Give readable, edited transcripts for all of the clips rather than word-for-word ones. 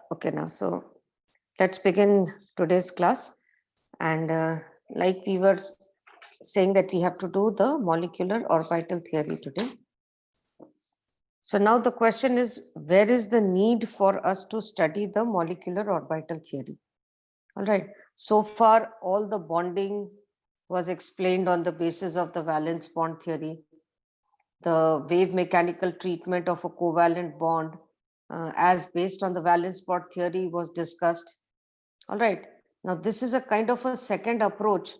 Okay, now, so let's begin today's class. And like we were saying that we have to do the molecular orbital theory today. So now the question is, where is the need for us to study the molecular orbital theory? All right. So far, all the bonding was explained on the basis of the valence bond theory. The wave mechanical treatment of a covalent bond as based on the valence bond theory was discussed. All right. Now, this is a kind of a second approach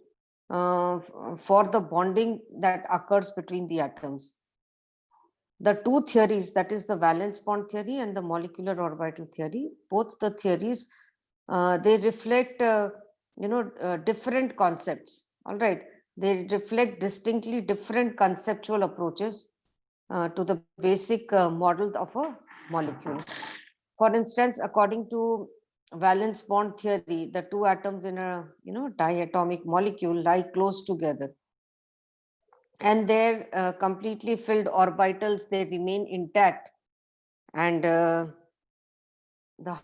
for the bonding that occurs between the atoms. The two theories, that is the valence bond theory and the molecular orbital theory, both the theories, they reflect, different concepts. All right. They reflect distinctly different conceptual approaches to the basic model of a molecule. For instance, according to valence bond theory, the two atoms in a diatomic molecule lie close together, and their completely filled orbitals, they remain intact, and the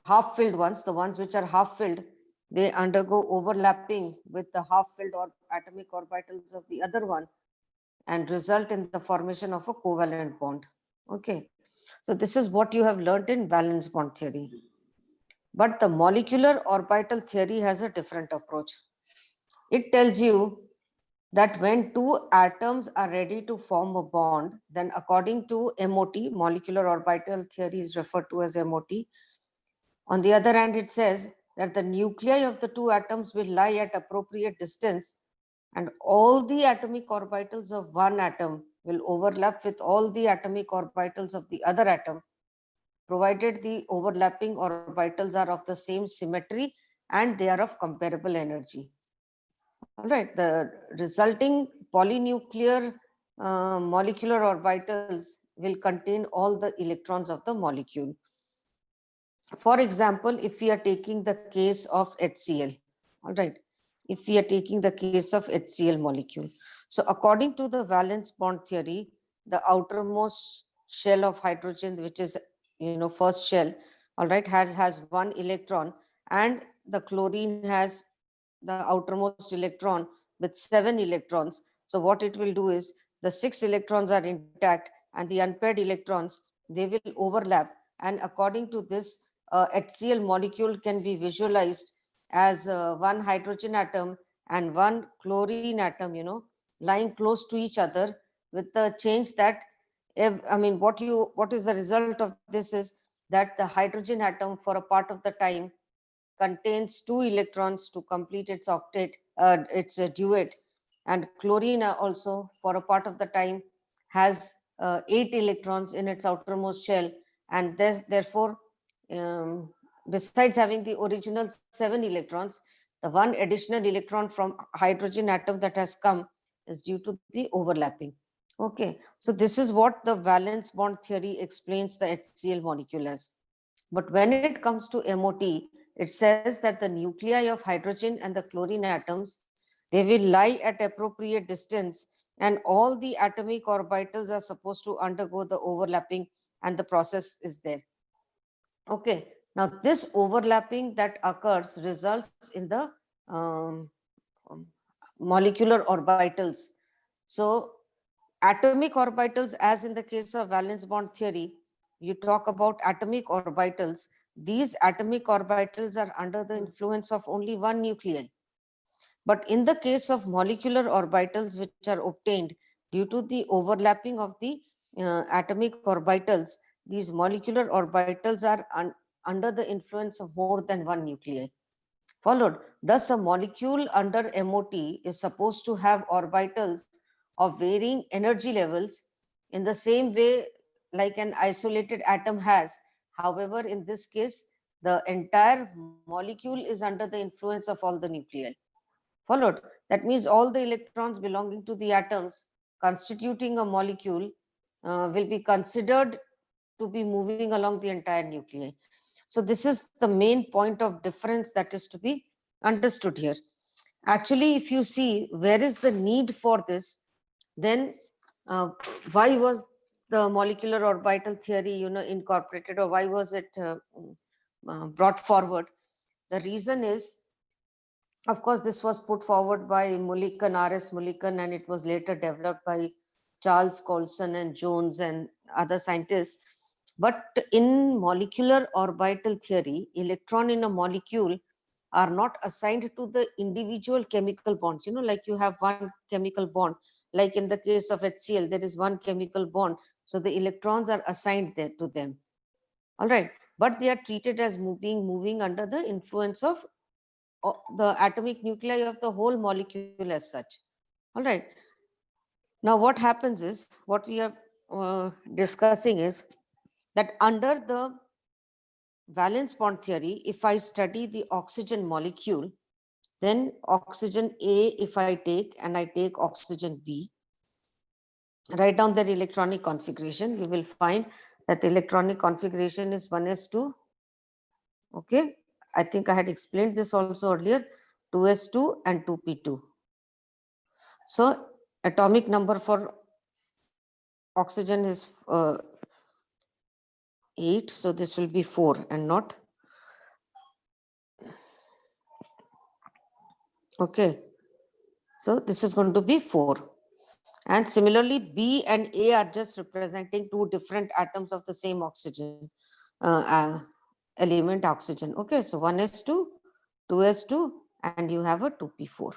half filled ones, the ones which are half filled, they undergo overlapping with the half filled or atomic orbitals of the other one and result in the formation of a covalent bond. Okay, so this is what you have learned in valence bond theory. But the molecular orbital theory has a different approach. It tells you that when two atoms are ready to form a bond, then according to MOT, molecular orbital theory is referred to as MOT. On the other hand, it says that the nuclei of the two atoms will lie at appropriate distance, and all the atomic orbitals of one atom will overlap with all the atomic orbitals of the other atom, provided the overlapping orbitals are of the same symmetry and they are of comparable energy. All right, the resulting polynuclear molecular orbitals will contain all the electrons of the molecule. For example, if we are taking the case of HCl, all right, if we are taking the case of HCl molecule. So according to the valence bond theory, the outermost shell of hydrogen, which is, first shell, all right, has one electron, and the chlorine has the outermost electron with 7 electrons. So what it will do is the 6 electrons are intact and the unpaired electrons, they will overlap. And according to this, HCl molecule can be visualized as one hydrogen atom and one chlorine atom, lying close to each other, with the change that, what is the result of this is that the hydrogen atom for a part of the time contains 2 electrons to complete its octet, its duet, and chlorine also for a part of the time has 8 electrons in its outermost shell, and therefore, besides having the original 7 electrons, the one additional electron from hydrogen atom that has come is due to the overlapping. Okay, so this is what the valence bond theory explains the HCl molecule as. But when it comes to MOT, it says that the nuclei of hydrogen and the chlorine atoms, they will lie at appropriate distance, and all the atomic orbitals are supposed to undergo the overlapping, and the process is there. Okay, now this overlapping that occurs results in the um, molecular orbitals. So atomic orbitals, as in the case of valence bond theory, you talk about atomic orbitals. These atomic orbitals are under the influence of only one nuclei. But in the case of molecular orbitals, which are obtained due to the overlapping of the atomic orbitals, these molecular orbitals are under the influence of more than one nuclei. Followed. Thus, a molecule under MOT is supposed to have orbitals of varying energy levels in the same way like an isolated atom has. However, in this case, the entire molecule is under the influence of all the nuclei. Followed. That means all the electrons belonging to the atoms constituting a molecule will be considered to be moving along the entire nuclei. So this is the main point of difference that is to be understood here. Actually, if you see where is the need for this, then why was the molecular orbital theory, incorporated, or why was it brought forward. The reason is, of course, this was put forward by Mulliken, R.S. Mulliken, and it was later developed by Charles Colson and Jones and other scientists. But in molecular orbital theory, electron in a molecule are not assigned to the individual chemical bonds. Like you have one chemical bond, like in the case of HCl, there is one chemical bond. So the electrons are assigned there to them. All right. But they are treated as moving under the influence of the atomic nuclei of the whole molecule as such. All right. Now, what happens is, what we are discussing is that under the valence bond theory, if I study the oxygen molecule, then oxygen A, if I take and I take oxygen B, write down their electronic configuration, you will find that the electronic configuration is 1s2. Okay. I think I had explained this also earlier, 2s2 and 2p2. So atomic number for oxygen is 8. So this will be 4 and not. Okay. So this is going to be 4. And similarly, B and A are just representing two different atoms of the same oxygen element, oxygen. Okay. So 1s2, 2s2, and you have a 2p4.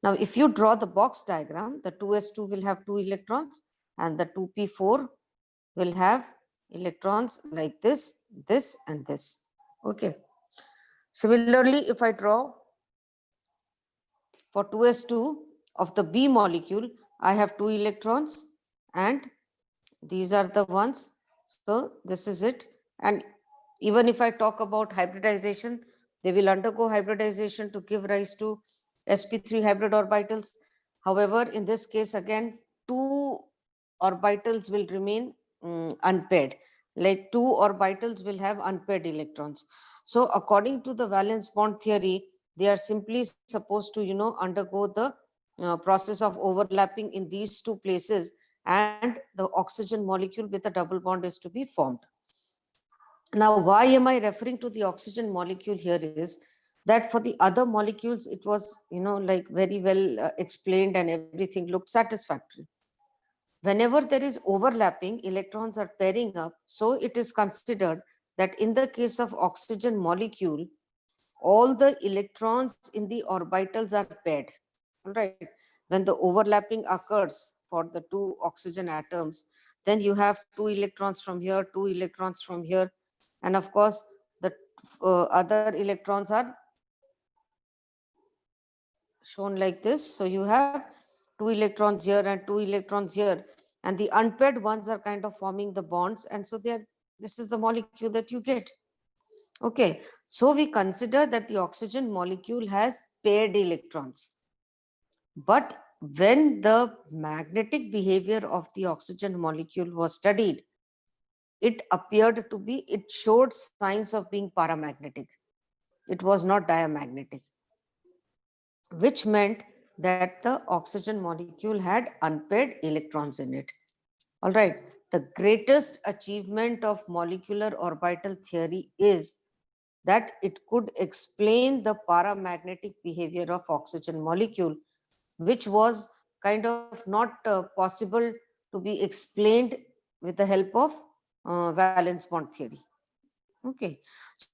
Now, if you draw the box diagram, the 2s2 will have 2 electrons and the 2p4 will have electrons like this, and this. Okay. Similarly, if I draw for 2s2 of the B molecule, I have 2 electrons and these are the ones. So this is it. And even if I talk about hybridization, they will undergo hybridization to give rise to sp3 hybrid orbitals. However, in this case, again, 2 orbitals will remain unpaired. Like 2 orbitals will have unpaired electrons. So according to the valence bond theory, they are simply supposed to, undergo the process of overlapping in these 2 places, and the oxygen molecule with a double bond is to be formed. Now, why am I referring to the oxygen molecule here is that for the other molecules, it was, like very well explained and everything looked satisfactory. Whenever there is overlapping, electrons are pairing up. So it is considered that in the case of oxygen molecule, all the electrons in the orbitals are paired. All right. When the overlapping occurs for the 2 oxygen atoms, then you have 2 electrons from here, 2 electrons from here. And of course, the other electrons are shown like this. So you have 2 electrons here and 2 electrons here. And the unpaired ones are kind of forming the bonds. And so this is the molecule that you get. Okay, so we consider that the oxygen molecule has paired electrons. But when the magnetic behavior of the oxygen molecule was studied, it showed signs of being paramagnetic. It was not diamagnetic, which meant that the oxygen molecule had unpaired electrons in it. All right, the greatest achievement of molecular orbital theory is that it could explain the paramagnetic behavior of oxygen molecule, which was kind of not possible to be explained with the help of valence bond theory. Okay,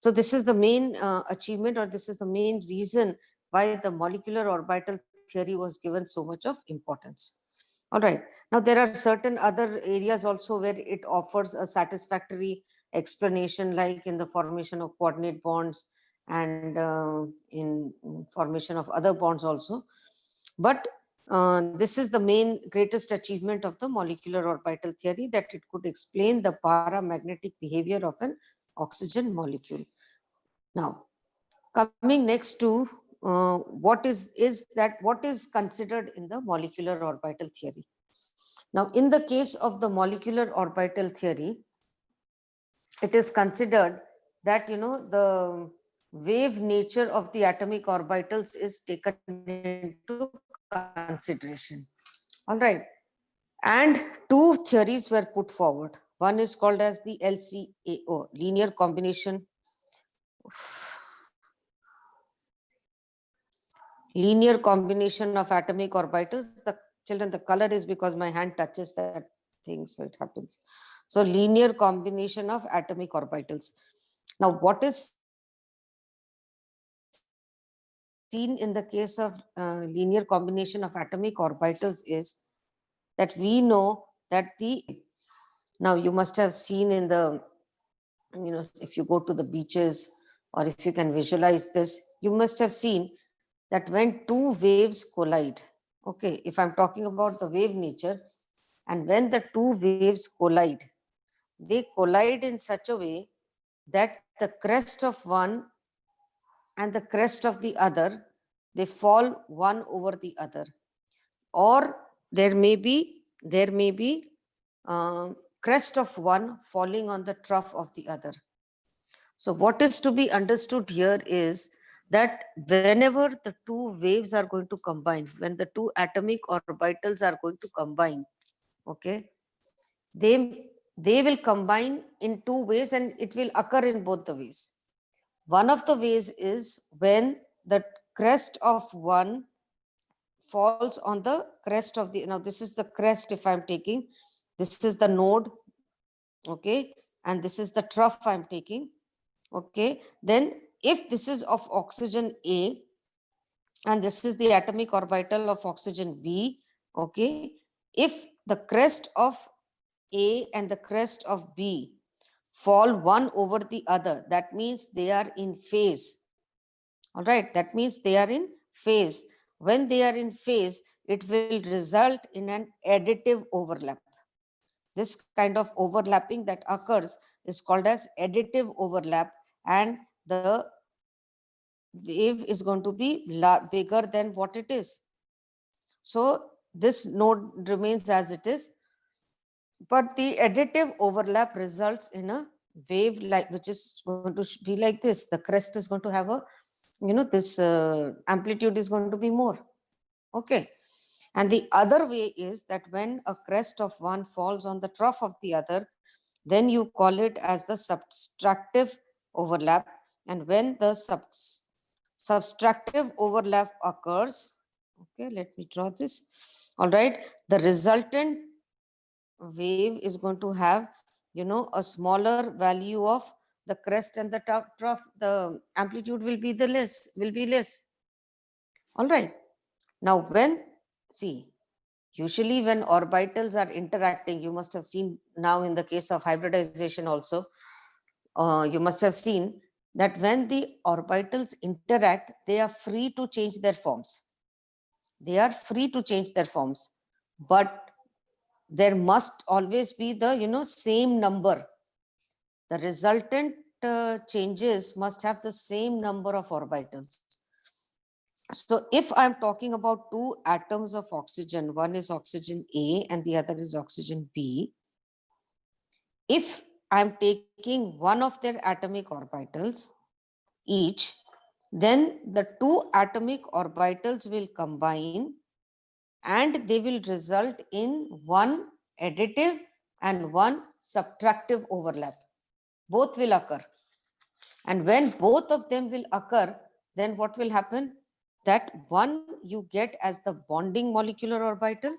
so this is the main achievement, or this is the main reason why the molecular orbital theory was given so much of importance. All right, now there are certain other areas also where it offers a satisfactory explanation, like in the formation of coordinate bonds and in formation of other bonds also. But this is the main greatest achievement of the molecular orbital theory, that it could explain the paramagnetic behavior of an oxygen molecule. Now, coming next to what is considered in the molecular orbital theory. Now, in the case of the molecular orbital theory, it is considered that the wave nature of the atomic orbitals is taken into consideration. All right. And 2 theories were put forward. One is called as the LCAO, linear combination linear combination of atomic orbitals. The children, the color is because my hand touches that thing, so it happens. So linear combination of atomic orbitals. Now, what is seen in the case of linear combination of atomic orbitals is that we know that now you must have seen in the, if you go to the beaches, or if you can visualize this, you must have seen that when two waves collide, okay, if I'm talking about the wave nature, and when the two waves collide, they collide in such a way that the crest of one and the crest of the other, they fall one over the other, or there may be crest of one falling on the trough of the other. So what is to be understood here is that whenever the two waves are going to combine, when the two atomic orbitals are going to combine, okay, they will combine in two ways, and it will occur in both the ways. One of the ways is when the crest of one falls on the crest of the, now this is the crest, if I'm taking, this is the node, okay, and this is the trough I'm taking, okay. Then if this is of oxygen A and this is the atomic orbital of oxygen B, okay, if the crest of A and the crest of B fall one over the other, that means they are in phase. All right, that means they are in phase. When they are in phase, it will result in an additive overlap. This kind of overlapping that occurs is called as additive overlap, and the wave is going to be bigger than what it is. So this node remains as it is, but the additive overlap results in a wave like, which is going to be like this. The crest is going to have a, this amplitude is going to be more, okay. And the other way is that when a crest of one falls on the trough of the other, then you call it as the subtractive overlap. And when the subtractive overlap occurs, okay, let me draw this. All right, the resultant wave is going to have, a smaller value of the crest and the trough. The amplitude will be less. All right. Now, usually when orbitals are interacting, you must have seen now in the case of hybridization also, you must have seen that when the orbitals interact, they are free to change their forms. They are free to change their forms, but there must always be the, same number. The resultant changes must have the same number of orbitals. So if I'm talking about two atoms of oxygen, one is oxygen A and the other is oxygen B. If I'm taking one of their atomic orbitals each, then the two atomic orbitals will combine and they will result in one additive and one subtractive overlap. Both will occur. And when both of them will occur, then what will happen? That one you get as the bonding molecular orbital.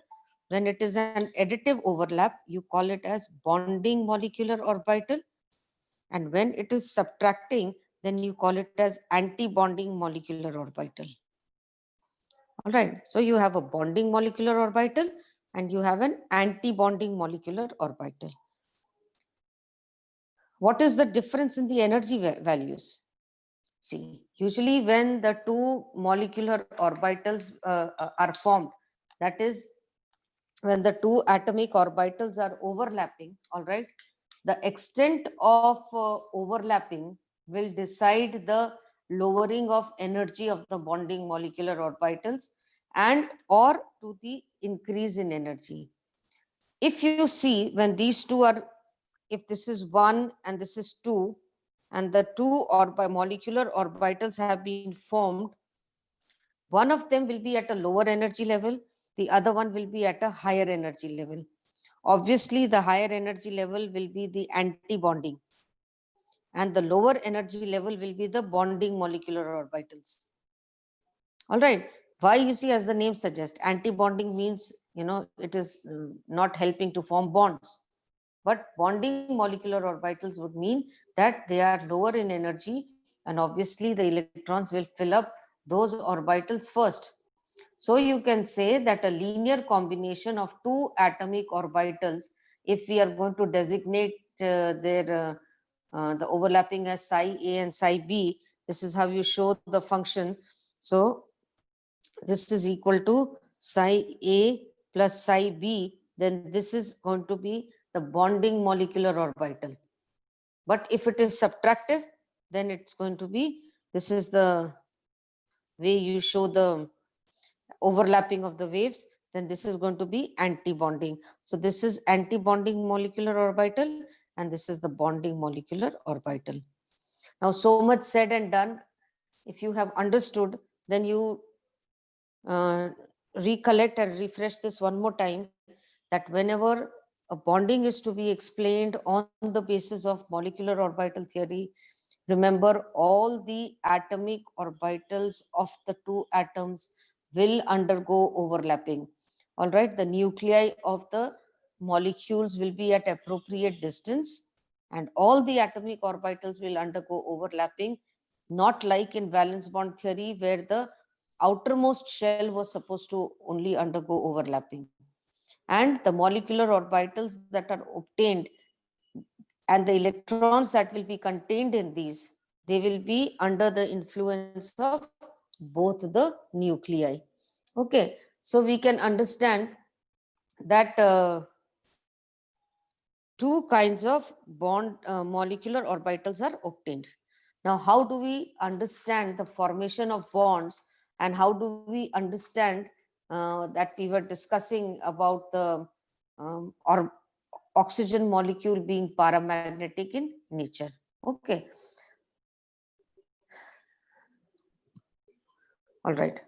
When it is an additive overlap, you call it as bonding molecular orbital. And when it is subtracting, then you call it as anti-bonding molecular orbital. All right. So you have a bonding molecular orbital and you have an anti-bonding molecular orbital. What is the difference in the energy values? See, usually when the two molecular orbitals are formed, that is when the two atomic orbitals are overlapping, all right, the extent of overlapping will decide the lowering of energy of the bonding molecular orbitals and or to the increase in energy. If you see, when these two are, if this is 1 and this is 2, and the two molecular orbitals have been formed, one of them will be at a lower energy level, the other one will be at a higher energy level. Obviously, the higher energy level will be the anti-bonding. and the lower energy level will be the bonding molecular orbitals. All right. Why? You see, as the name suggests, anti-bonding means, it is not helping to form bonds. But bonding molecular orbitals would mean that they are lower in energy, and obviously the electrons will fill up those orbitals first. So you can say that a linear combination of two atomic orbitals, if we are going to designate their the overlapping as psi A and psi B, this is how you show the function. So this is equal to psi A plus psi B, then this is going to be the bonding molecular orbital. But if it is subtractive, then it's going to be, this is the way you show the overlapping of the waves, then this is going to be anti-bonding. So this is anti-bonding molecular orbital, and this is the bonding molecular orbital. Now, so much said and done. If you have understood, then you recollect and refresh this one more time, that whenever a bonding is to be explained on the basis of molecular orbital theory, remember all the atomic orbitals of the two atoms will undergo overlapping. All right, the nuclei of the molecules will be at appropriate distance, and all the atomic orbitals will undergo overlapping, not like in valence bond theory where the outermost shell was supposed to only undergo overlapping. And the molecular orbitals that are obtained and the electrons that will be contained in these, they will be under the influence of both the nuclei. Okay, so we can understand that two kinds of bond molecular orbitals are obtained. Now, how do we understand the formation of bonds, and how do we understand that we were discussing about the or oxygen molecule being paramagnetic in nature? Okay. All right.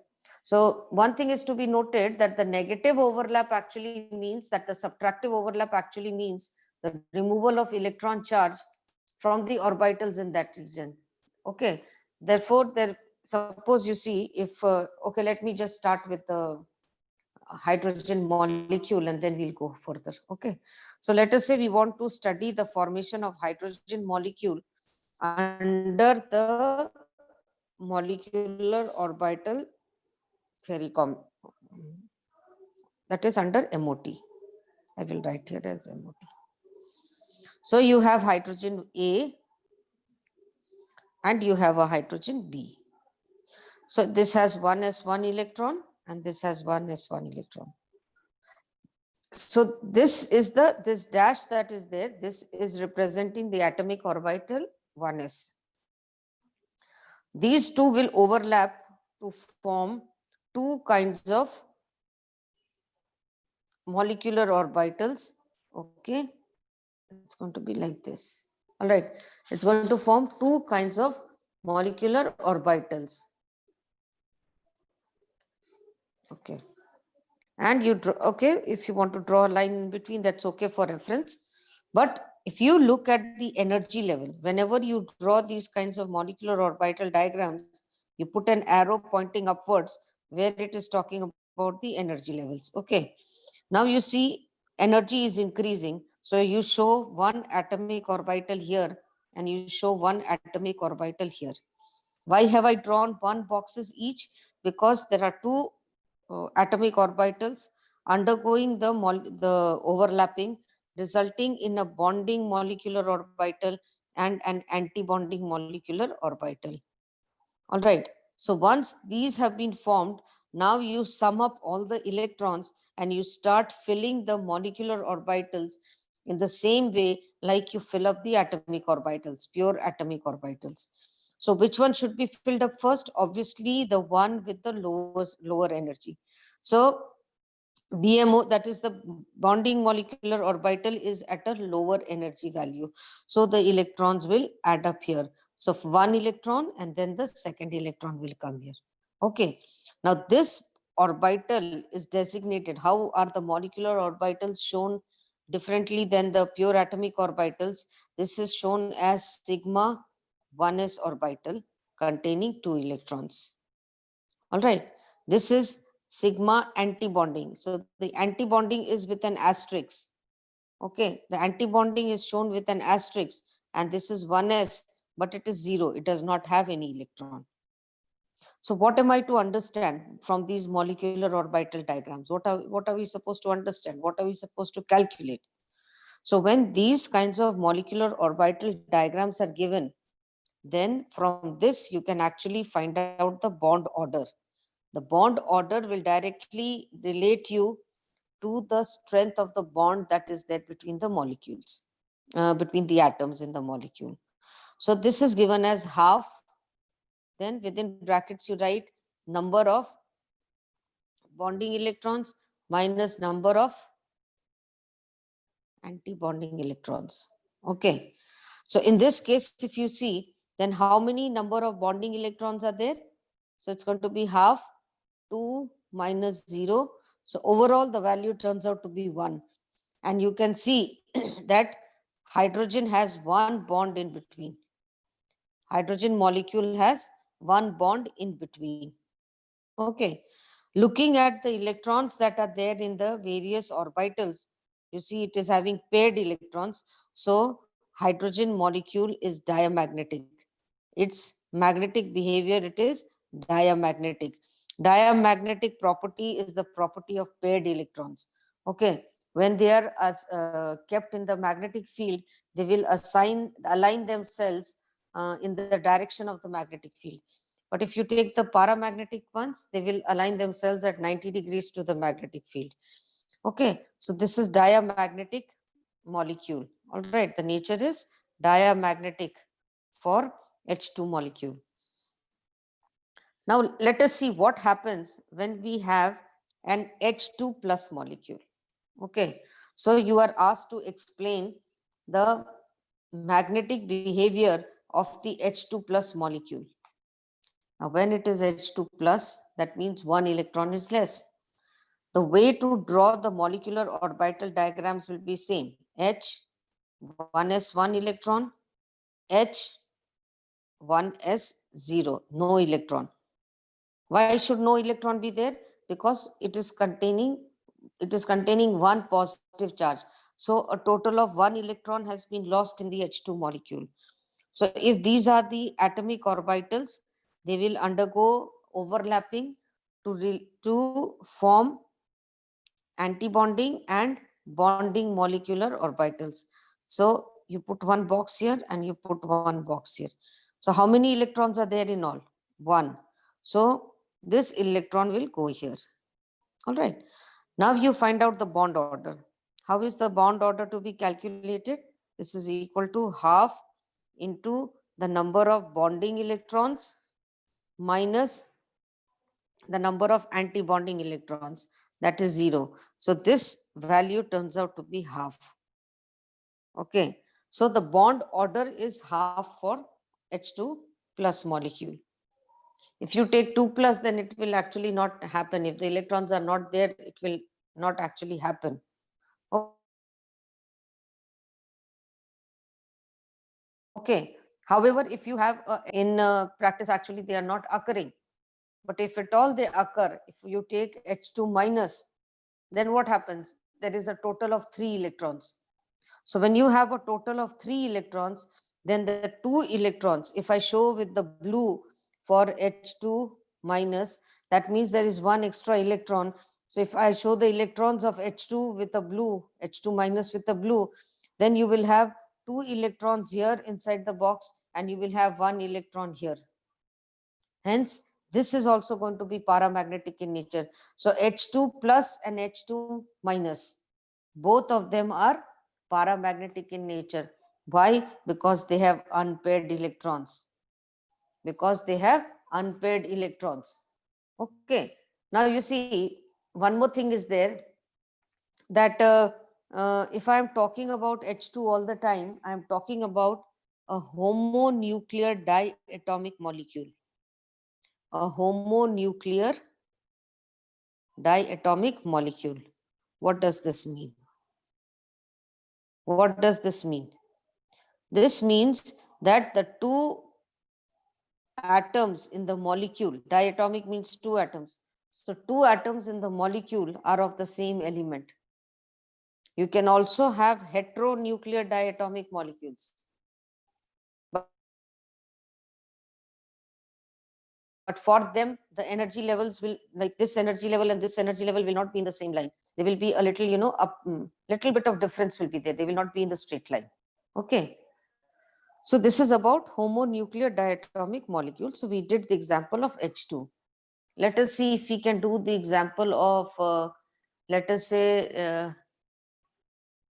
So one thing is to be noted, that the negative overlap actually means that the subtractive overlap actually means the removal of electron charge from the orbitals in that region. Okay. Therefore, there, suppose you see, if okay, let me just start with the hydrogen molecule and then we'll go further. Okay. So let us say we want to study the formation of hydrogen molecule under the molecular orbital theory, that is under MOT. I will write here as MOT. So you have hydrogen A and you have a hydrogen B. So this has one s1 electron and this has one s1 electron. So this dash that is there, this is representing the atomic orbital 1s. These two will overlap to form two kinds of molecular orbitals. Okay, it's going to be like this. All right, it's going to form two kinds of molecular orbitals. Okay, and you draw, okay, if you want to draw a line in between, that's okay for reference. But if you look at the energy level, whenever you draw these kinds of molecular orbital diagrams, you put an arrow pointing upwards where it is talking about the energy levels. Okay, now you see energy is increasing. So you show one atomic orbital here and you show one atomic orbital here. Why have I drawn one boxes each? Because there are two atomic orbitals undergoing the overlapping, resulting in a bonding molecular orbital and an anti-bonding molecular orbital. All right. So once these have been formed, now you sum up all the electrons and you start filling the molecular orbitals in the same way like you fill up the atomic orbitals, pure atomic orbitals. So which one should be filled up first? Obviously, the one with the lower energy. So BMO, that is the bonding molecular orbital, is at a lower energy value. So the electrons will add up here. So one electron and then the second electron will come here. Okay. Now this orbital is designated. How are the molecular orbitals shown differently than the pure atomic orbitals. This is shown as sigma 1s orbital containing 2 electrons. All right. This is sigma antibonding. So the antibonding is with an asterisk. Okay. The antibonding is shown with an asterisk, and this is 1s, but it is 0. It does not have any electron. So what am I to understand from these molecular orbital diagrams? What are we supposed to understand? What are we supposed to calculate? So when these kinds of molecular orbital diagrams are given, then from this you can actually find out the bond order. The bond order will directly relate you to the strength of the bond that is there between the molecules, between the atoms in the molecule. So this is given as half. Then within brackets you write number of bonding electrons minus number of anti-bonding electrons. Okay. So in this case, if you see, then how many number of bonding electrons are there? So it's going to be half 2 minus 0. So overall, the value turns out to be 1. And you can see that hydrogen has one bond in between. Hydrogen molecule has one bond in between. Okay. Looking at the electrons that are there in the various orbitals, you see it is having paired electrons. So hydrogen molecule is diamagnetic. Its magnetic behavior, it is diamagnetic. Diamagnetic property is the property of paired electrons. Okay. When they are kept in the magnetic field, they will align themselves in the direction of the magnetic field. But if you take the paramagnetic ones, they will align themselves at 90 degrees to the magnetic field. Okay, so this is diamagnetic molecule. All right, the nature is diamagnetic for H2 molecule. Now let us see what happens when we have an H2 plus molecule. Okay, so you are asked to explain the magnetic behavior of the H2 plus molecule. Now, when it is H2 plus, that means one electron is less. The way to draw the molecular orbital diagrams will be same. H, 1s1 electron, H, 1s0, no electron. Why should no electron be there? Because it is containing one positive charge. So a total of one electron has been lost in the H2 molecule. So if these are the atomic orbitals, they will undergo overlapping to form antibonding and bonding molecular orbitals. So you put one box here and you put one box here. So how many electrons are there in all? One. So this electron will go here. All right. Now you find out the bond order. How is the bond order to be calculated? This is equal to half into the number of bonding electrons minus the number of anti-bonding electrons, that is 0. So this value turns out to be half. Okay. So the bond order is half for H2 plus molecule. If you take 2 plus, then it will actually not happen. If the electrons are not there, it will not actually happen. Okay. However, if you have in practice, actually they are not occurring. But if at all they occur, if you take H2 minus, then what happens? There is a total of 3 electrons. So when you have a total of 3 electrons, then the 2 electrons, if I show with the blue for H2 minus, that means there is one extra electron. So if I show the electrons of H2 with the blue, H2 minus with the blue, then you will have 2 electrons here inside the box and you will have one electron here. Hence, this is also going to be paramagnetic in nature. So H2 plus and H2 minus, both of them are paramagnetic in nature. Why? Because they have unpaired electrons. Because they have unpaired electrons. Okay. Now you see, one more thing is there that if I am talking about H2 all the time, I am talking about a homonuclear diatomic molecule. A homonuclear diatomic molecule. What does this mean? What does this mean? This means that the two atoms in the molecule, diatomic means two atoms. So two atoms in the molecule are of the same element. You can also have heteronuclear diatomic molecules. But for them, the energy levels will, like this energy level and this energy level will not be in the same line. They will be a little, little bit of difference will be there. They will not be in the straight line. Okay. So this is about homonuclear diatomic molecules. So we did the example of H2. Let us see if we can do the example of, let us say,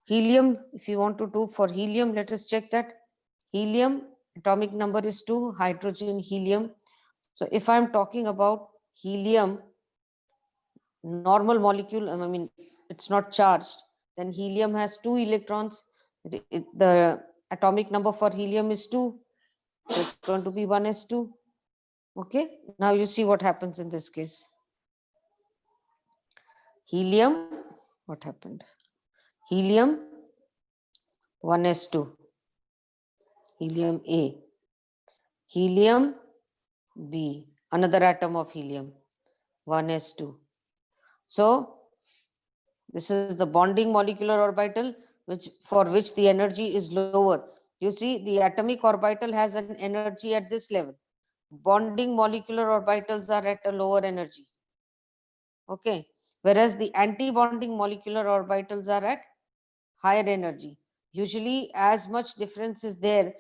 helium. If you want to do for helium, let us check that. Helium, atomic number is 2, hydrogen, helium. So if I'm talking about helium, normal molecule, I mean, it's not charged, then helium has 2 electrons. The atomic number for helium is 2. So it's going to be 1s2. Okay, now you see what happens in this case. Helium, what happened? Helium 1s2, helium A, helium B, another atom of helium 1s2. So this is the bonding molecular orbital, for which the energy is lower. You see, the atomic orbital has an energy at this level. Bonding molecular orbitals are at a lower energy. Okay, whereas the anti-bonding molecular orbitals are at higher energy. Usually, as much difference is there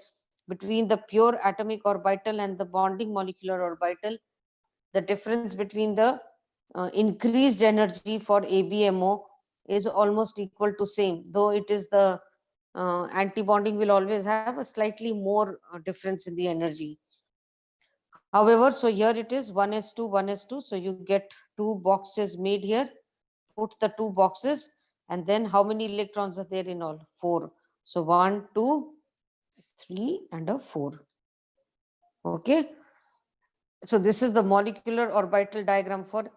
between the pure atomic orbital and the bonding molecular orbital, the difference between the increased energy for ABMO is almost equal to same, though it is the anti-bonding will always have a slightly more difference in the energy. However, so here it is 1s2, 1s2. So you get two boxes made here, put the two boxes, and then how many electrons are there in all? 4. So 1, 2, 3, and a 4. Okay. So this is the molecular orbital diagram for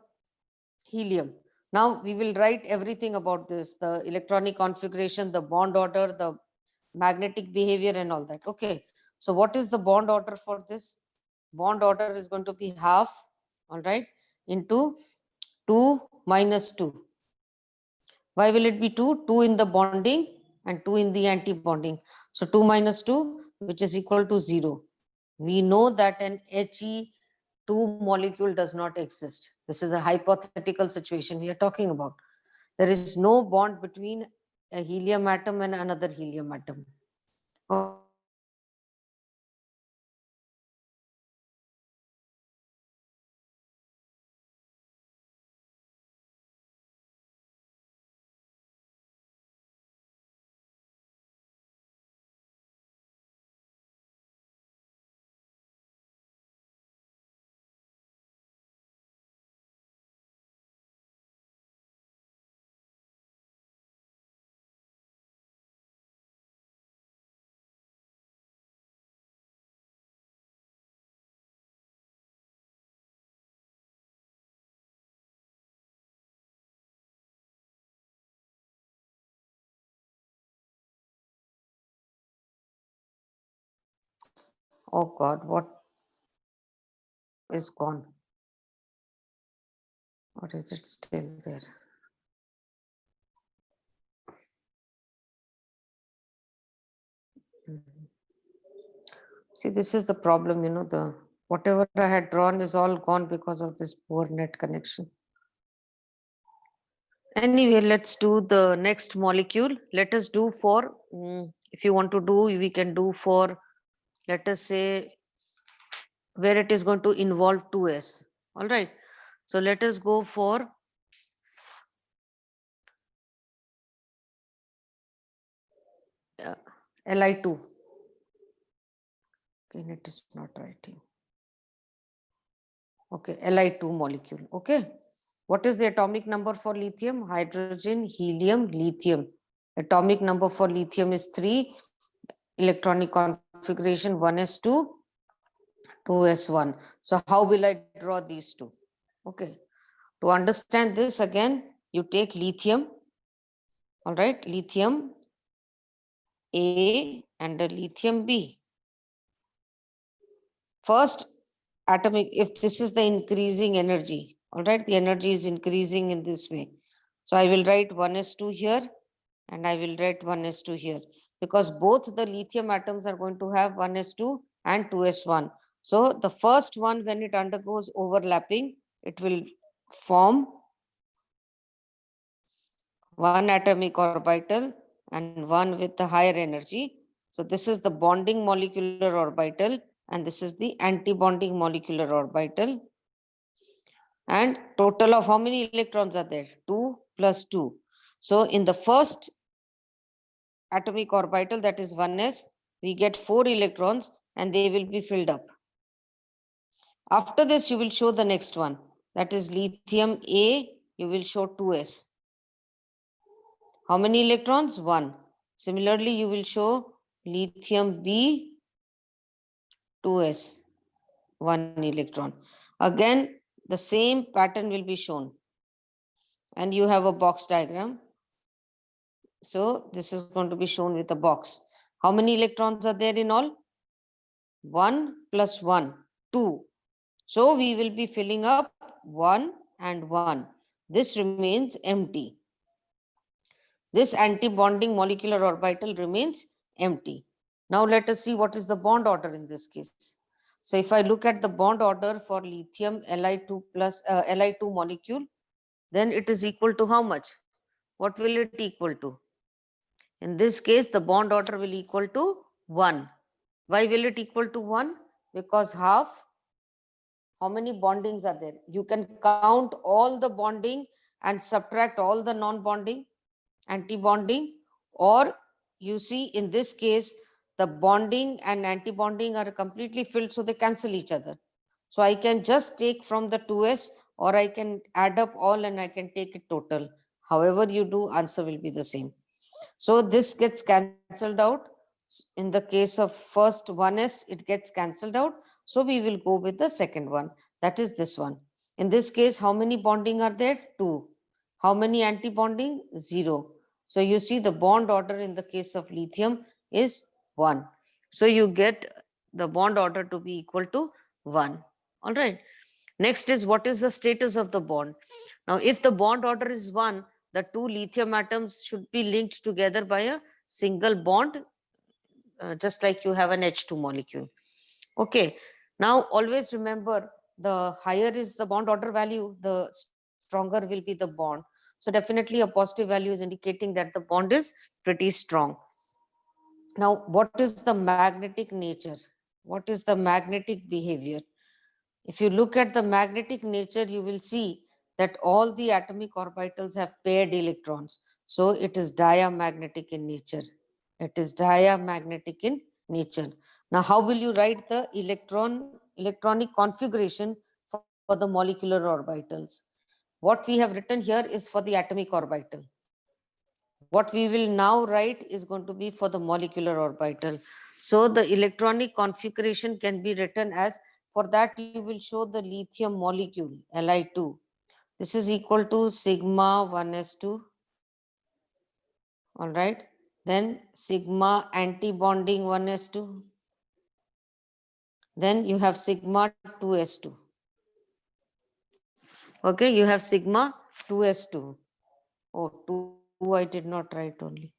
helium. Now we will write everything about this, the electronic configuration, the bond order, the magnetic behavior and all that. Okay. So what is the bond order for this? Bond order is going to be half, all right, into 2 minus 2. Why will it be 2? 2 in the bonding and 2 in the anti-bonding. So 2 minus 2, which is equal to 0. We know that an He2 molecule does not exist. This is a hypothetical situation we are talking about. There is no bond between a helium atom and another helium atom. Okay, so this is the molecular orbital diagram for helium. Now we will write everything about this. Oh God, what is gone? Or is it still there? See, this is the problem, the whatever I had drawn is all gone because of this poor net connection. Anyway, let's do the next molecule. Let us do for, if you want to do, we can do for, let us say, where it is going to involve 2s. All right. So let us go for Li2. Okay, it is not writing. Okay, Li2 molecule. Okay. What is the atomic number for lithium? Hydrogen, helium, lithium. Atomic number for lithium is 3. Electronic configuration 1s2, 2s1. So how will I draw these two? Okay. To understand this again, you take lithium. All right, lithium A and a lithium B. First atomic, if this is the increasing energy, all right, the energy is increasing in this way. So I will write 1s2 here and I will write 1s2 here, because both the lithium atoms are going to have 1s2 and 2s1. So the first one, when it undergoes overlapping, it will form one atomic orbital and one with the higher energy. So this is the bonding molecular orbital and this is the anti-bonding molecular orbital. And total of how many electrons are there? 2 plus 2. So in the first atomic orbital, that is 1s, we get 4 electrons and they will be filled up. After this, you will show the next one. That is lithium A, you will show 2s. How many electrons? 1. Similarly, you will show lithium B, 2s, 1 electron. Again, the same pattern will be shown. And you have a box diagram. So this is going to be shown with a box. How many electrons are there in all? 1 plus 1, 2. So we will be filling up 1 and 1. This remains empty. This anti-bonding molecular orbital remains empty. Now let us see what is the bond order in this case. So if I look at the bond order for lithium Li2 plus Li2 molecule, then it is equal to how much? What will it equal to? In this case, the bond order will equal to 1. Why will it equal to 1? Because half, how many bondings are there? You can count all the bonding and subtract all the non-bonding, anti-bonding, or you see in this case, the bonding and anti-bonding are completely filled, so they cancel each other. So I can just take from the 2s or I can add up all and I can take it total. However you do, answer will be the same. So this gets cancelled out. In the case of first 1s, it gets cancelled out. So we will go with the second one. That is this one. In this case, how many bonding are there? 2. How many anti-bonding? 0. So you see the bond order in the case of lithium is 1. So you get the bond order to be equal to 1. All right. Next is, what is the status of the bond? Now, if the bond order is 1, the 2 lithium atoms should be linked together by a single bond, just like you have an H2 molecule. Okay. Now, always remember, the higher is the bond order value, the stronger will be the bond. So definitely a positive value is indicating that the bond is pretty strong. Now, what is the magnetic nature? What is the magnetic behavior? If you look at the magnetic nature, you will see that all the atomic orbitals have paired electrons. So it is diamagnetic in nature. It is diamagnetic in nature. Now, how will you write the electronic configuration for the molecular orbitals? What we have written here is for the atomic orbital. What we will now write is going to be for the molecular orbital. So the electronic configuration can be written as, for that you will show the lithium molecule, Li2. This is equal to sigma 1s2. All right. Then sigma anti-bonding 1s2. Then you have sigma 2s2. Okay, you have sigma 2s2. Oh, 2 I did not write only.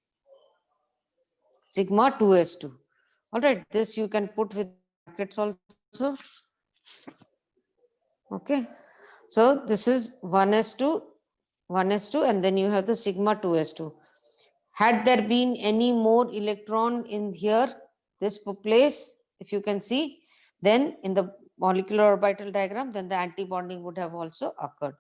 Sigma 2s2. All right, this you can put with brackets also. Okay, so this is 1s2, 1s2, and then you have the sigma 2s2. Had there been any more electron in here, this place, if you can see, then in the molecular orbital diagram, then the anti-bonding would have also occurred.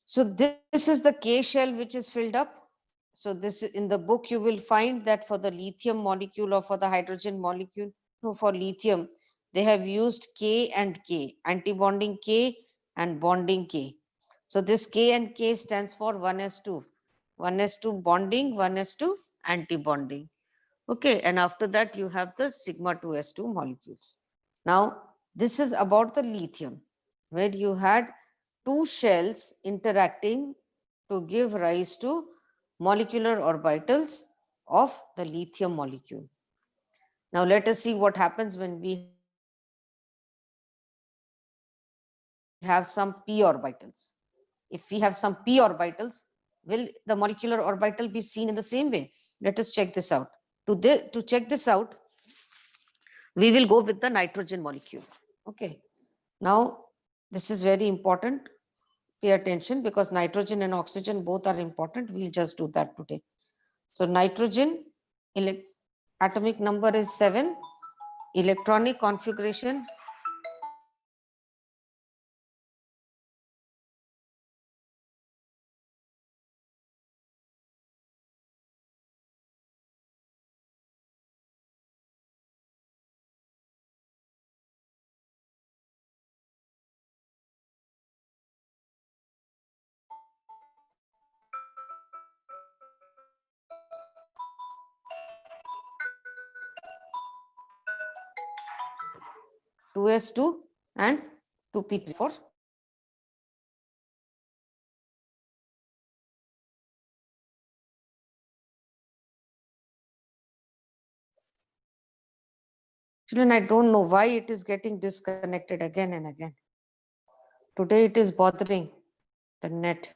So this is the K shell which is filled up. So this in the book you will find that for the lithium molecule or for the hydrogen molecule, no, for lithium, they have used K and K, anti-bonding K and bonding K. So this K and K stands for 1s2. 1s2 bonding, 1s2 anti-bonding. Okay, and after that you have the sigma 2s2 molecules. Now, this is about the lithium, where you had 2 shells interacting to give rise to molecular orbitals of the lithium molecule. Now let us see what happens when we have some p orbitals. If we have some p orbitals, will the molecular orbital be seen in the same way? Let us check this out. To check this out, we will go with the nitrogen molecule. Okay. Now, this is very important. Pay attention because nitrogen and oxygen both are important. We'll just do that today. So nitrogen atomic number is 7, electronic configuration (2s2) and 2p3 for children. I don't know why it is getting disconnected again and again. Today it is bothering the net.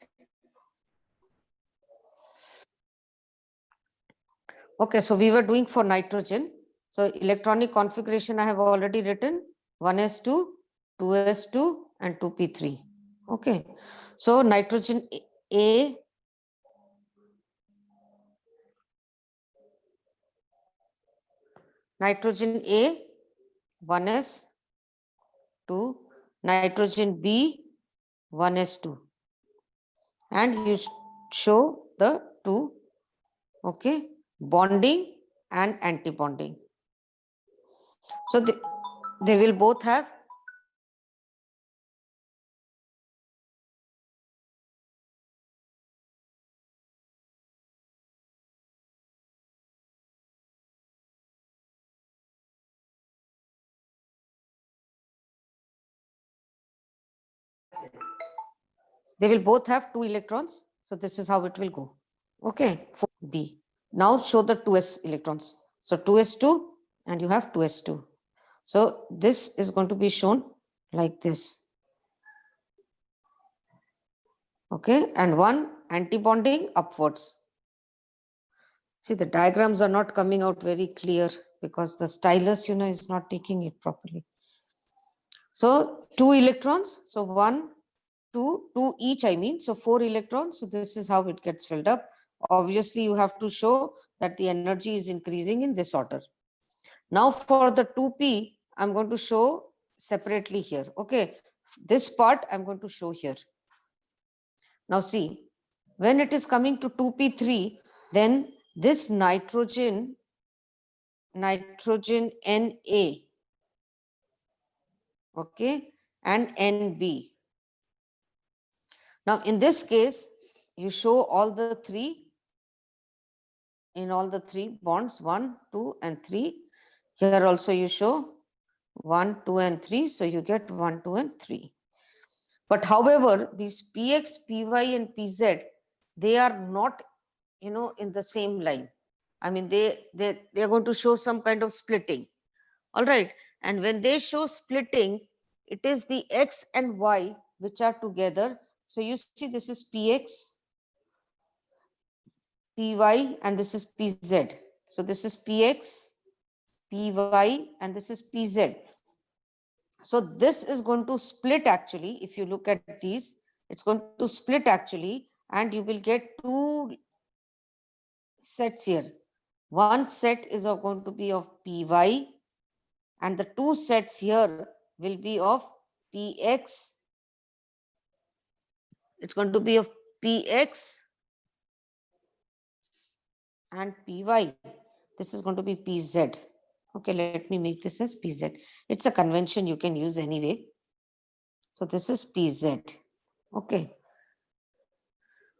Okay, so we were doing for nitrogen. So electronic configuration I have already written: 1s2, 2s2 and 2p3. Okay, so nitrogen A, nitrogen A 1s 2, nitrogen B 1s2, and you show the two, okay, bonding and anti-bonding. So they will both have two electrons. So this is how it will go. Okay, for B. Now show the 2s electrons. So 2s2 and you have 2s2. So this is going to be shown like this. Okay, and one anti-bonding upwards. See, the diagrams are not coming out very clear because the stylus, is not taking it properly. So 2 electrons. So 1, 2, 2 each, I mean. So 4 electrons. So this is how it gets filled up. Obviously, you have to show that the energy is increasing in this order. Now for the 2p, I'm going to show separately here. Okay, this part I'm going to show here. Now see, when it is coming to 2p3, then this nitrogen Na, okay, and Nb. Now in this case, you show all the three, in all the three bonds, 1, 2 and 3. Here also you show 1, 2 and 3. So you get 1, 2 and 3. But however, these Px, Py and Pz, they are not, in the same line. I mean, they are going to show some kind of splitting. All right. And when they show splitting, it is the X and Y which are together. So you see this is Px, Py, and this is Pz. So this is Px, Py, and this is Pz. So this is going to split actually. If you look at these, it's going to split actually, and you will get two sets here. One set is going to be of Py, and the two sets here will be of Px. It's going to be of Px and Py. This is going to be Pz. Okay, let me make this as Pz. It's a convention you can use anyway. So this is Pz. Okay.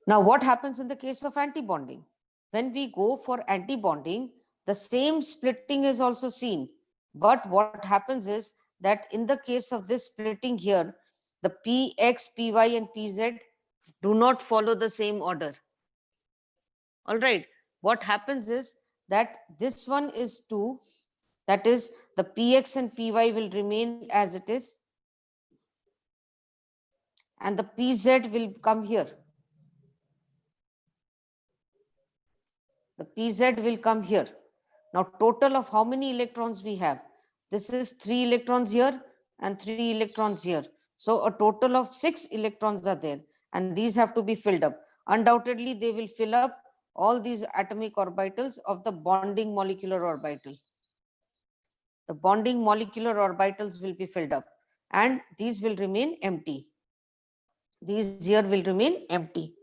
Now what happens in the case of antibonding? When we go for antibonding, the same splitting is also seen. But what happens is that in the case of this splitting here, the Px, Py and Pz do not follow the same order. All right. What happens is that this one is 2, that is the px and py will remain as it is, and the pz will come here. The pz will come here. Now total of how many electrons we have? This is 3 electrons here and 3 electrons here. So a total of 6 electrons are there, and these have to be filled up. Undoubtedly, they will fill up all these atomic orbitals of the bonding molecular orbital. The bonding molecular orbitals will be filled up, and these will remain empty. These here will remain empty.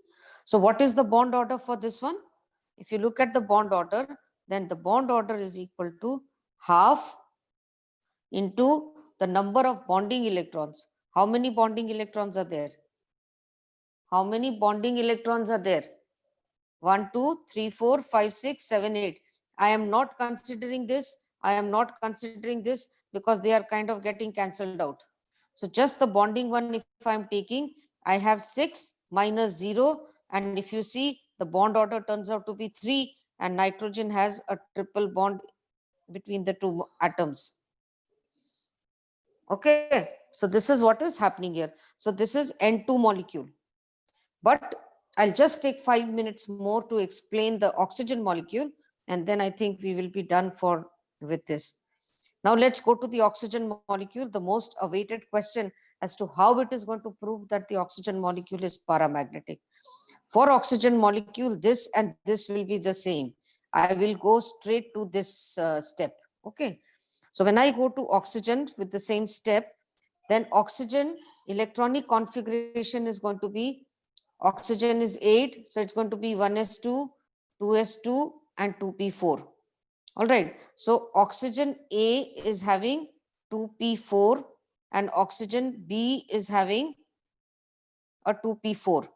So what is the bond order for this one? If you look at the bond order, then the bond order is equal to half into the number of bonding electrons. How many bonding electrons are there? How many bonding electrons are there? 1, 2, 3, 4, 5, 6, 7, 8. I am not considering this. I am not considering this because they are kind of getting cancelled out. So just the bonding one, if I am taking, I have 6 minus 0. And if you see, the bond order turns out to be 3, and nitrogen has a triple bond between the two atoms. Okay, so this is what is happening here. So this is N2 molecule. But I'll just take 5 minutes more to explain the oxygen molecule, and then I think we will be done with this. Now let's go to the oxygen molecule, the most awaited question as to how it is going to prove that the oxygen molecule is paramagnetic. For oxygen molecule, this and this will be the same. I will go straight to this step. Okay. So when I go to oxygen with the same step, then oxygen electronic configuration is going to be, oxygen is 8, so it's going to be 1s2, 2s2, and 2p4. All right. So oxygen A is having 2p4 and oxygen B is having a 2p4.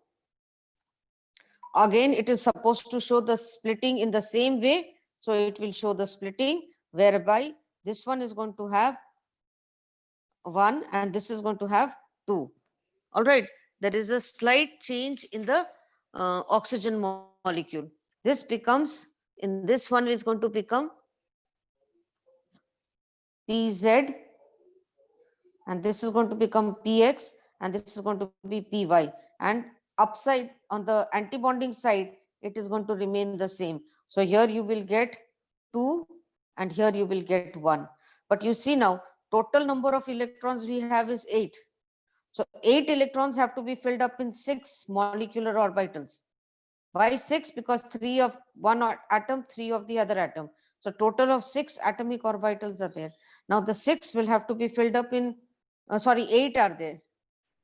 Again, it is supposed to show the splitting in the same way. So it will show the splitting whereby this one is going to have 1 and this is going to have 2. All right. There is a slight change in the oxygen molecule. This becomes, in this one is going to become PZ, and this is going to become PX, and this is going to be PY. And upside on the antibonding side, it is going to remain the same. So here you will get 2 and here you will get 1. But you see now, total number of electrons we have is 8. So 8 electrons have to be filled up in 6 molecular orbitals. Why 6? Because 3 of one atom, 3 of the other atom. So total of 6 atomic orbitals are there. Now the 6 will have to be filled up in, 8 are there.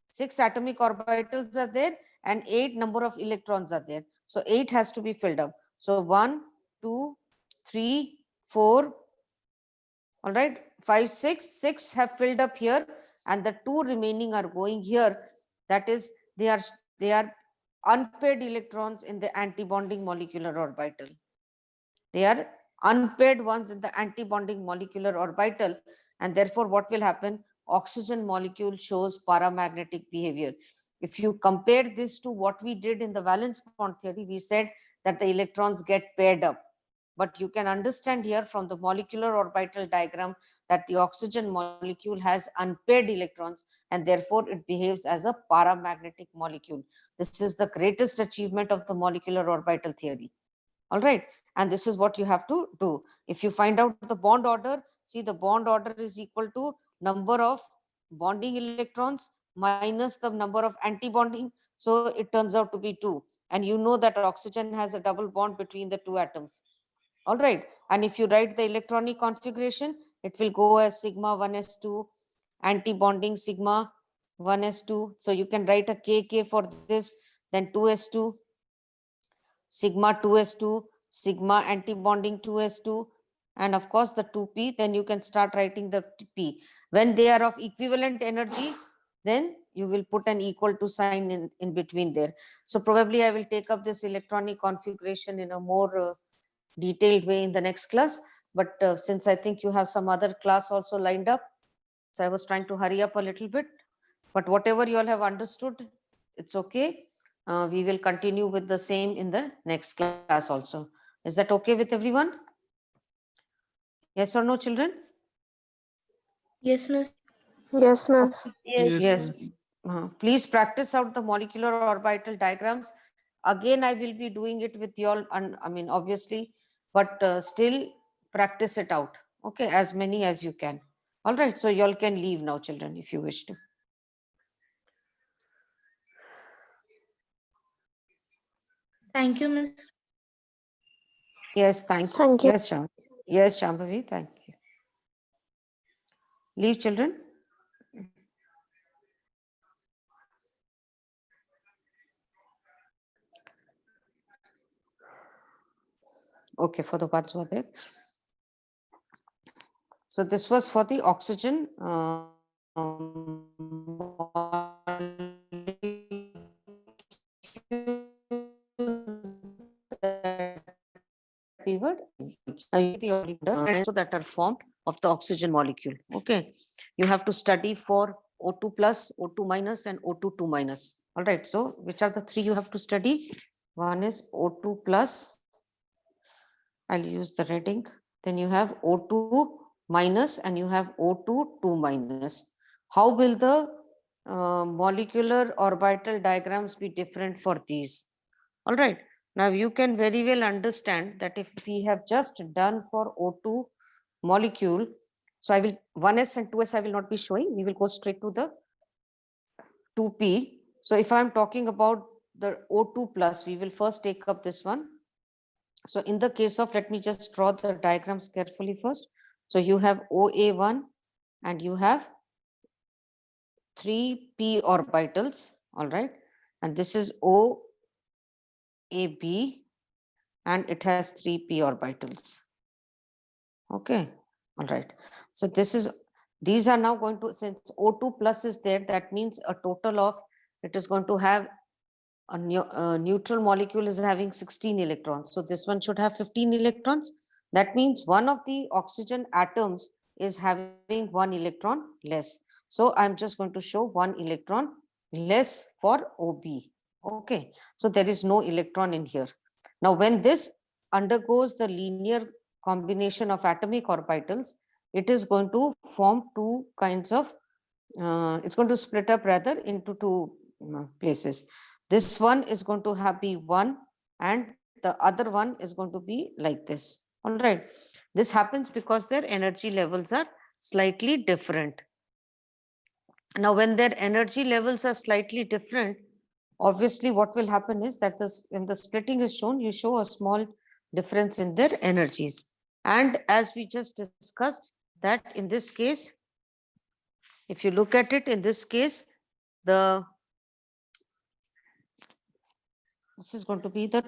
6 atomic orbitals are there and 8 number of electrons are there. So 8 has to be filled up. So 1, 2, 3, 4, all right, 5, 6, 6 have filled up here, and the 2 remaining are going here. That is, they are unpaired electrons in the antibonding molecular orbital. They are unpaired ones in the antibonding molecular orbital, and therefore what will happen? Oxygen molecule shows paramagnetic behavior. If you compare this to what we did in the valence bond theory, we said that the electrons get paired up. But you can understand here from the molecular orbital diagram that the oxygen molecule has unpaired electrons, and therefore it behaves as a paramagnetic molecule. This is the greatest achievement of the molecular orbital theory. All right. And this is what you have to do. If you find out the bond order, see, the bond order is equal to number of bonding electrons minus the number of anti-bonding. So it turns out to be 2. And you know that oxygen has a double bond between the two atoms. All right. And if you write the electronic configuration, it will go as sigma 1s2, anti-bonding sigma 1s2. So you can write a kk for this, then 2s2, sigma 2s2, sigma anti-bonding 2s2, and of course the 2p. Then you can start writing the p. When they are of equivalent energy, then you will put an equal to sign in between there. So probably I will take up this electronic configuration in a more detailed way in the next class. But since I think you have some other class also lined up, so I was trying to hurry up a little bit. But whatever you all have understood, it's okay. We will continue with the same in the next class also. Is that okay with everyone? Yes or no, children? Yes, miss. Yes, miss. Okay. Yes. Yes. Please practice out the molecular orbital diagrams. Again, I will be doing it with you all, I mean, obviously, but still practice it out. Okay, as many as you can. All right, so you all can leave now, children, if you wish to. Thank you, miss. Yes, thank you. Thank you. Yes, Sham. Yes, Shambhavi, thank you. Leave, children. Okay, for the ones who are there. So this was for the oxygen we were the orbital that are formed of the oxygen molecule. Okay, you have to study for O2 plus, O2 minus, and O2 2 minus. All right, so which are the three you have to study? One is O2 plus. I'll use the red ink. Then you have O2 minus and you have O2 2 minus. How will the molecular orbital diagrams be different for these? All right. Now you can very well understand that if we have just done for O2 molecule, so I will 1s and 2s I will not be showing. We will go straight to the 2p. So if I'm talking about the O2 plus, we will first take up this one. So in the case of, let me just draw the diagrams carefully first. So you have OA1 and you have 3p orbitals, all right. And this is OAB and it has 3p orbitals. Okay, all right. So these are now going to, since O2 plus is there, that means a total of, it is going to have a neutral molecule is having 16 electrons. So this one should have 15 electrons. That means one of the oxygen atoms is having 1 electron less. So I'm just going to show 1 electron less for OB. Okay, so there is no electron in here. Now when this undergoes the linear combination of atomic orbitals, it is going to form two kinds of, it's going to split up rather into two places. This one is going to have be one and the other one is going to be like this. All right. This happens because their energy levels are slightly different. Now, when their energy levels are slightly different, obviously what will happen is that this, when the splitting is shown, you show a small difference in their energies. And as we just discussed that in this case, if you look at it in this case, the this is going to be the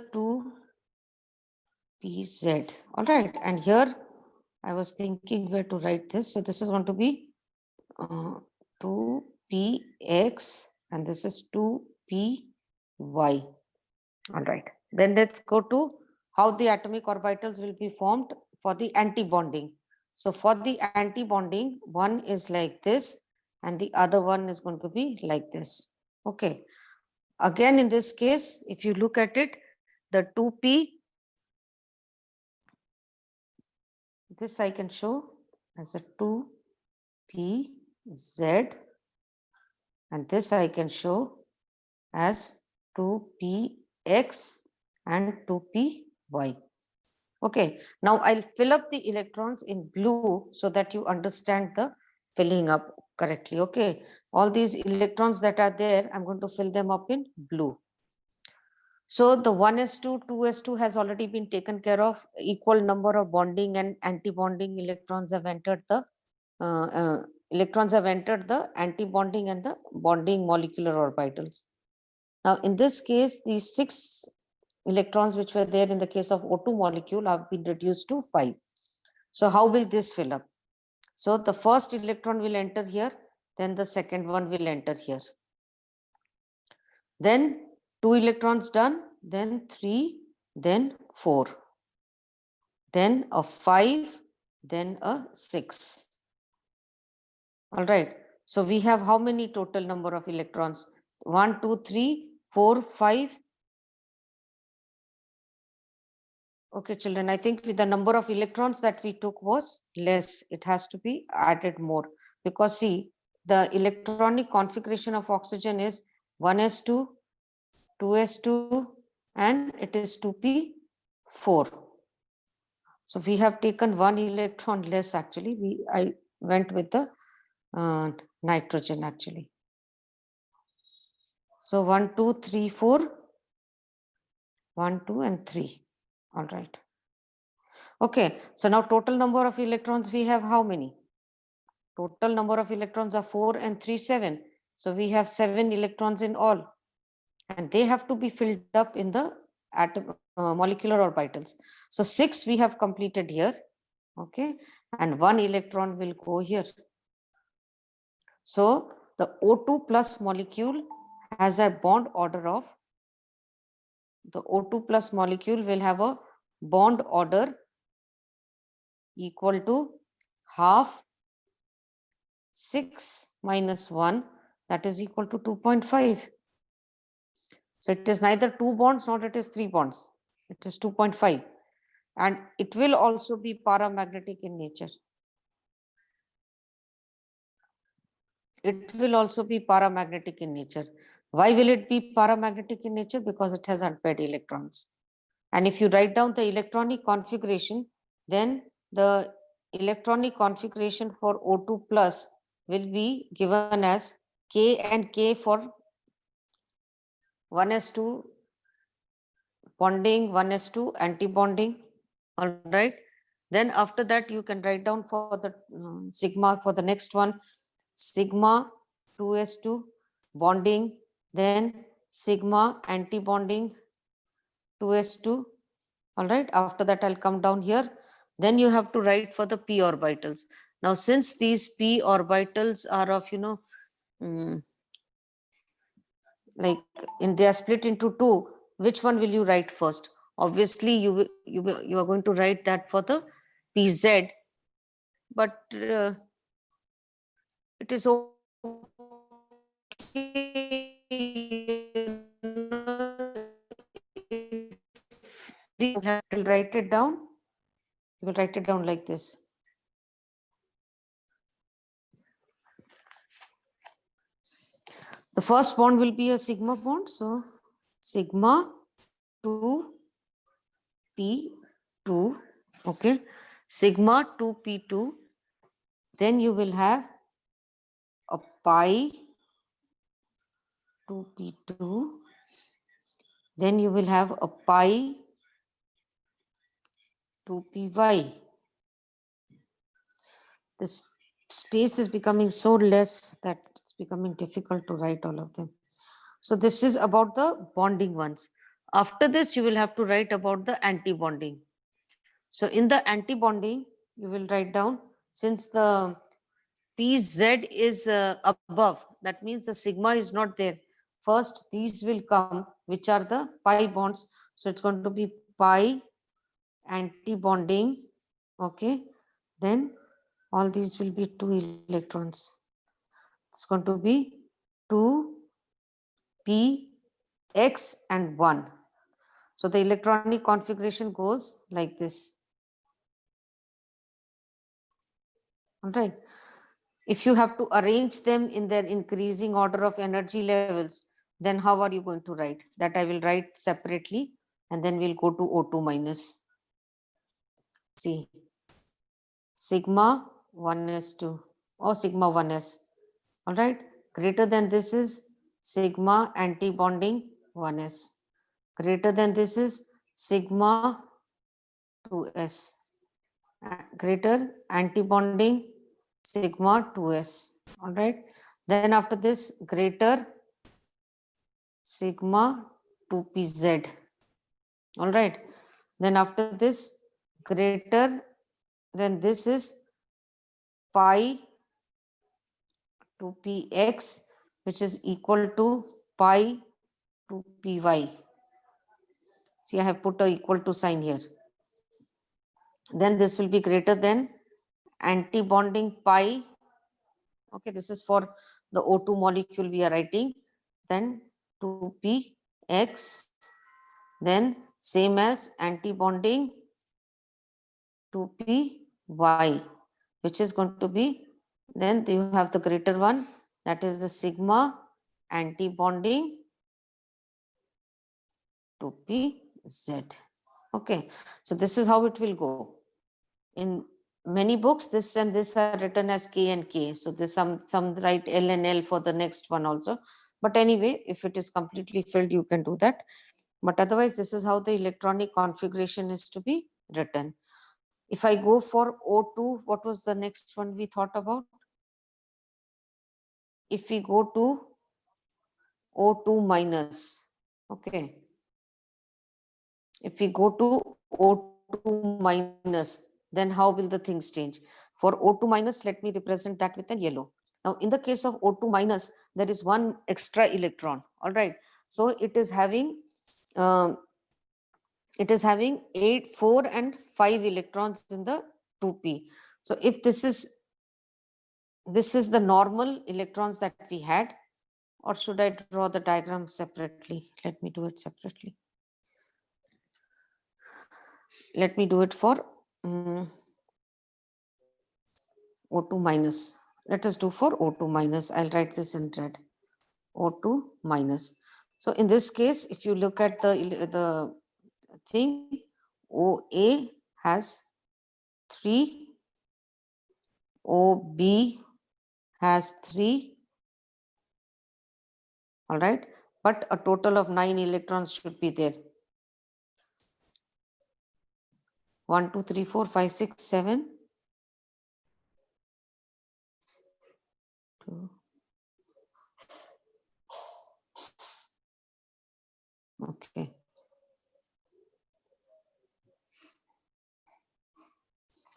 2pz. All right. And here I was thinking where to write this. So this is going to be 2px and this is 2py. All right. Then let's go to how the atomic orbitals will be formed for the anti-bonding. So for the anti-bonding, one is like this and the other one is going to be like this. Okay. Again, in this case, if you look at it, the 2p, this I can show as a 2pz and this I can show as 2px and 2py. Okay, now I'll fill up the electrons in blue so that you understand the filling up correctly. Okay, all these electrons that are there, I'm going to fill them up in blue. So the 1s2, 2s2 has already been taken care of. Equal number of bonding and anti-bonding electrons have entered the anti-bonding and the bonding molecular orbitals. Now in this case, these 6 electrons which were there in the case of O2 molecule have been reduced to 5. So how will this fill up? So the first electron will enter here, then the second one will enter here. Then 2 electrons done, then 3, then 4, then a 5, then a 6. All right. So we have how many total number of electrons? 1, 2, 3, 4, 5. Okay, children, I think with the number of electrons that we took was less. It has to be added more because see, the electronic configuration of oxygen is 1s2, 2s2, and it is 2p4. So we have taken one electron less actually. I went with the nitrogen actually. So 1, 2, 3, 4, 1, 2, and 3. All right. Okay, so now total number of electrons we have how many? Total number of electrons are 4 and 3, 7. So we have 7 electrons in all. And they have to be filled up in the molecular orbitals. So 6 we have completed here. Okay, and 1 electron will go here. So the O2 plus molecule has a bond order of, the O2 plus molecule will have a bond order equal to half 6 minus 1, that is equal to 2.5. So it is neither 2 bonds nor it is 3 bonds. It is 2.5. And it will also be paramagnetic in nature. It will also be paramagnetic in nature. Why will it be paramagnetic in nature? Because it has unpaired electrons. And if you write down the electronic configuration, then the electronic configuration for O2 plus will be given as K and K for 1s2 bonding, 1s2 anti-bonding. All right. Then after that, you can write down for the sigma for the next one, sigma 2s2 bonding, then sigma anti-bonding 2s2. All right. After that, I'll come down here. Then you have to write for the p orbitals. Now, since these p orbitals are of, um, like they are split into two, which one will you write first? Obviously, you are going to write that for the pz, but it is okay. You have to write it down. You will write it down like this. The first bond will be a sigma bond. So sigma 2p2. Okay. Sigma 2p2. Then you will have a pi 2p2. Then you will have a pi 2py. This space is becoming so less that it's becoming difficult to write all of them. So this is about the bonding ones. After this, you will have to write about the anti-bonding. So in the anti-bonding, you will write down, since the PZ is above, that means the sigma is not there. First, these will come, which are the pi bonds. So it's going to be pi anti-bonding. Okay. Then all these will be 2 electrons. It's going to be 2 p x and 1. So the electronic configuration goes like this. All right. If you have to arrange them in their increasing order of energy levels, then how are you going to write? That I will write separately, and then we'll go to O2 minus. See, sigma 1s2 or sigma 1s. All right. Greater than this is sigma anti-bonding 1s. Greater than this is sigma 2s. Greater anti-bonding sigma 2s. All right. Then after this, greater sigma 2pz. All right. Then after this, greater than this is pi 2px, which is equal to pi 2py. See, I have put a equal to sign here. Then this will be greater than anti-bonding pi. Okay, this is for the O2 molecule we are writing. Then 2px, then same as anti-bonding 2py, which is going to be, then you have the greater one, that is the sigma anti-bonding 2pz. Okay, so this is how it will go. In many books, this and this are written as K and K. So this some write L and L for the next one also. But anyway, if it is completely filled, you can do that. But otherwise, this is how the electronic configuration is to be written. If I go for O2, what was the next one we thought about? If we go to O2 minus, okay. If we go to O2 minus, then how will the things change? For O2 minus, let me represent that with a yellow. Now, in the case of O2 minus, there is one extra electron. All right. So it is having um, 8, 4, and 5 electrons in the 2p. So if this is the normal electrons that we had, or should I draw the diagram separately? Let me do it separately. Let me do it for O2 minus. Let us do for O2 minus. I'll write this in red. O2 minus. So in this case, if you look at the thing, OA has 3, OB has 3, all right, but a total of 9 electrons should be there. 1, 2, 3, 4, 5, 6, 7. 2. Okay.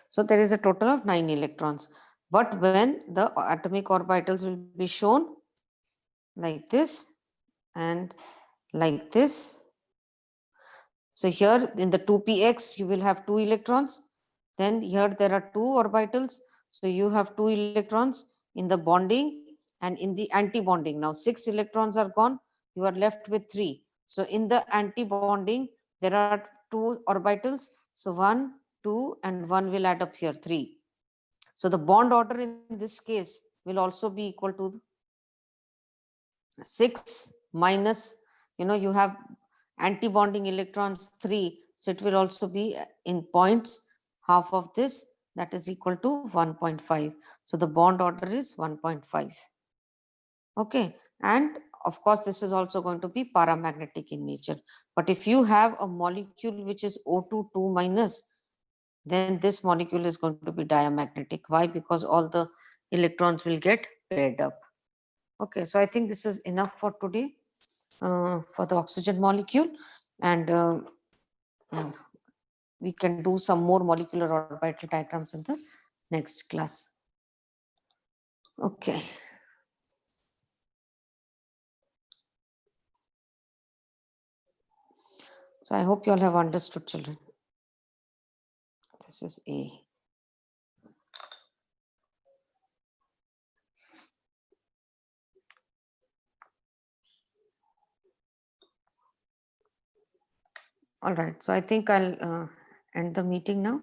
So there is a total of 9 electrons. But when the atomic orbitals will be shown like this and like this. So here in the 2px, you will have 2 electrons. Then here there are 2 orbitals. So you have 2 electrons in the bonding and in the anti-bonding. Now 6 electrons are gone. You are left with 3. So in the anti-bonding, there are 2 orbitals. So 1, 2, and 1 will add up here, 3. So the bond order in this case will also be equal to 6 minus, you have anti-bonding electrons 3. So it will also be in points, half of this, that is equal to 1.5. So the bond order is 1.5. Okay. And of course, this is also going to be paramagnetic in nature. But if you have a molecule which is O2 2 minus, then this molecule is going to be diamagnetic. Why? Because all the electrons will get paired up. Okay, so I think this is enough for today for the oxygen molecule, and we can do some more molecular orbital diagrams in the next class. Okay. So I hope you all have understood, children. This is A. All right, so I think I'll end the meeting now.